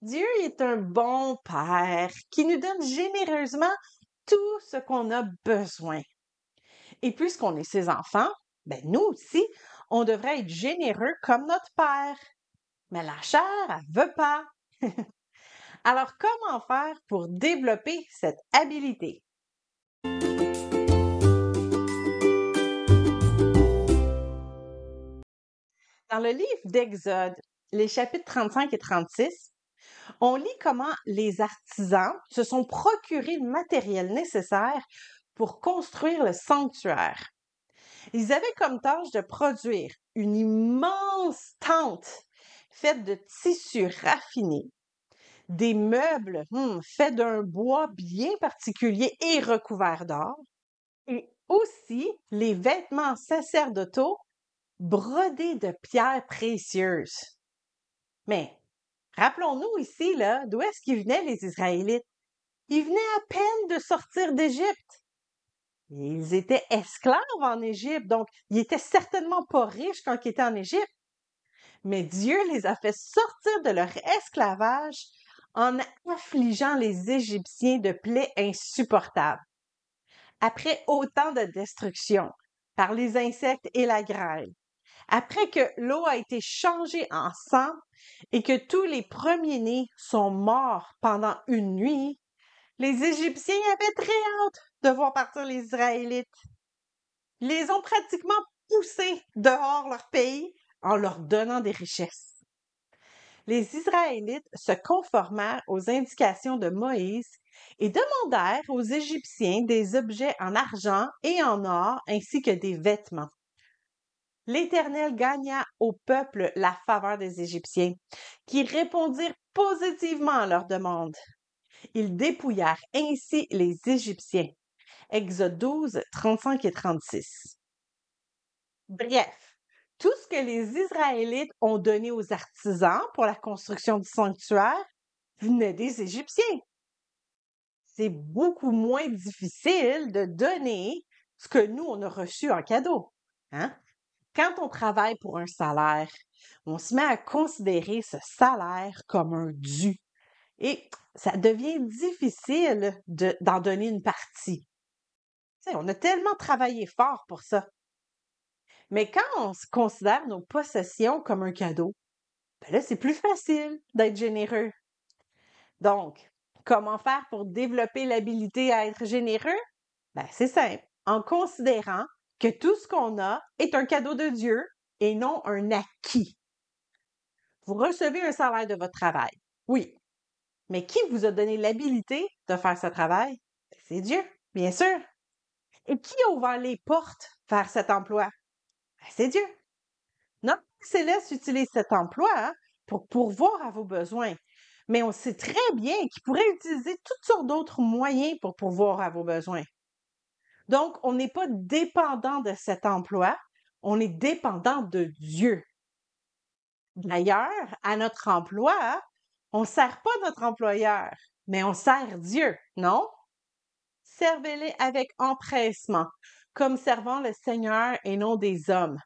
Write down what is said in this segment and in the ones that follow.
Dieu est un bon Père qui nous donne généreusement tout ce qu'on a besoin. Et puisqu'on est ses enfants, nous aussi, on devrait être généreux comme notre Père. Mais la chair, elle veut pas. Alors, comment faire pour développer cette habilité? Dans le livre d'Exode, les chapitres 35 et 36, on lit comment les artisans se sont procurés le matériel nécessaire pour construire le sanctuaire. Ils avaient comme tâche de produire une immense tente faite de tissus raffinés, des meubles faits d'un bois bien particulier et recouverts d'or, et aussi les vêtements sacerdotaux brodés de pierres précieuses. Mais rappelons-nous ici, là, d'où est-ce qu'ils venaient les Israélites? Ils venaient à peine de sortir d'Égypte. Ils étaient esclaves en Égypte, donc ils étaient certainement pas riches quand ils étaient en Égypte. Mais Dieu les a fait sortir de leur esclavage en affligeant les Égyptiens de plaies insupportables. Après autant de destruction par les insectes et la grêle, après que l'eau a été changée en sang et que tous les premiers-nés sont morts pendant une nuit, les Égyptiens avaient très hâte de voir partir les Israélites. Ils les ont pratiquement poussés dehors leur pays en leur donnant des richesses. Les Israélites se conformèrent aux indications de Moïse et demandèrent aux Égyptiens des objets en argent et en or ainsi que des vêtements. L'Éternel gagna au peuple la faveur des Égyptiens, qui répondirent positivement à leurs demandes. Ils dépouillèrent ainsi les Égyptiens. Exode 12, 35 et 36. Bref, tout ce que les Israélites ont donné aux artisans pour la construction du sanctuaire venait des Égyptiens. C'est beaucoup moins difficile de donner ce que nous, on a reçu en cadeau. Hein? Quand on travaille pour un salaire, on se met à considérer ce salaire comme un dû. Et ça devient difficile d'en donner une partie. Tu sais, on a tellement travaillé fort pour ça. Mais quand on considère nos possessions comme un cadeau, là, c'est plus facile d'être généreux. Donc, comment faire pour développer l'habilité à être généreux? C'est simple, en considérant que tout ce qu'on a est un cadeau de Dieu et non un acquis. Vous recevez un salaire de votre travail. Oui. Mais qui vous a donné l'habilité de faire ce travail? C'est Dieu, bien sûr. Et qui a ouvert les portes vers cet emploi? C'est Dieu. Notre Céleste utilise cet emploi pour pourvoir à vos besoins. Mais on sait très bien qu'il pourrait utiliser toutes sortes d'autres moyens pour pourvoir à vos besoins. Donc, on n'est pas dépendant de cet emploi, on est dépendant de Dieu. D'ailleurs, à notre emploi, on ne sert pas notre employeur, mais on sert Dieu, non? Servez-les avec empressement, comme servant le Seigneur et non des hommes,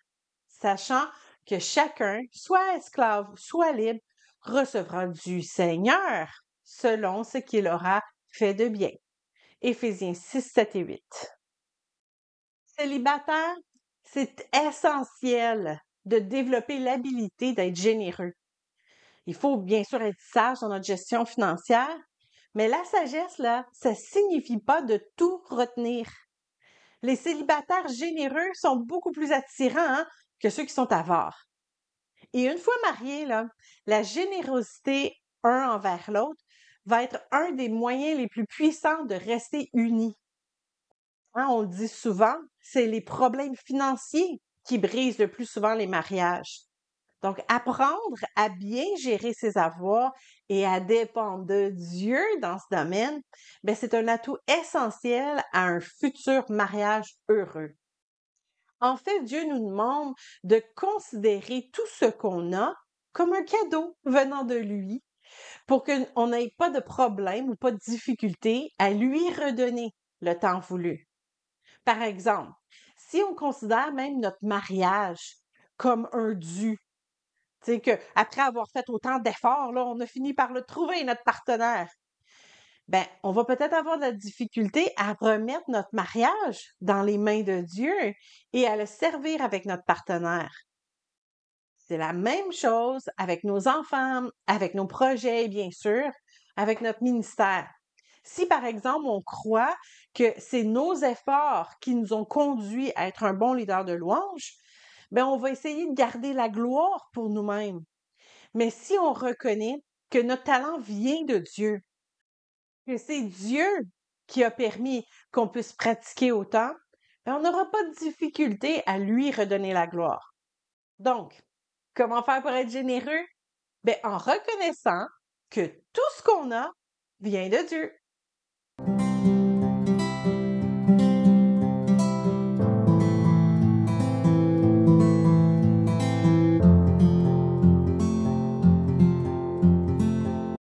sachant que chacun, soit esclave, soit libre, recevra du Seigneur selon ce qu'il aura fait de bien. Éphésiens 6, 7 et 8. Célibataire, c'est essentiel de développer l'habilité d'être généreux. Il faut bien sûr être sage dans notre gestion financière, mais la sagesse, là, ça signifie pas de tout retenir. Les célibataires généreux sont beaucoup plus attirants que ceux qui sont avares. Et une fois mariés, là, la générosité un envers l'autre va être un des moyens les plus puissants de rester unis. On le dit souvent, c'est les problèmes financiers qui brisent le plus souvent les mariages. Donc, apprendre à bien gérer ses avoirs et à dépendre de Dieu dans ce domaine, c'est un atout essentiel à un futur mariage heureux. En fait, Dieu nous demande de considérer tout ce qu'on a comme un cadeau venant de lui pour qu'on n'ait pas de problème ou pas de difficulté à lui redonner le temps voulu. Par exemple, si on considère même notre mariage comme un dû, Tu sais, qu'après avoir fait autant d'efforts, là, on a fini par le trouver, notre partenaire. Ben, on va peut-être avoir de la difficulté à remettre notre mariage dans les mains de Dieu et à le servir avec notre partenaire. C'est la même chose avec nos enfants, avec nos projets, bien sûr, avec notre ministère. Si, par exemple, on croit que c'est nos efforts qui nous ont conduits à être un bon leader de louange, ben, on va essayer de garder la gloire pour nous-mêmes. Mais si on reconnaît que notre talent vient de Dieu, que c'est Dieu qui a permis qu'on puisse pratiquer autant, ben, on n'aura pas de difficulté à lui redonner la gloire. Donc, comment faire pour être généreux? Ben, en reconnaissant que tout ce qu'on a vient de Dieu.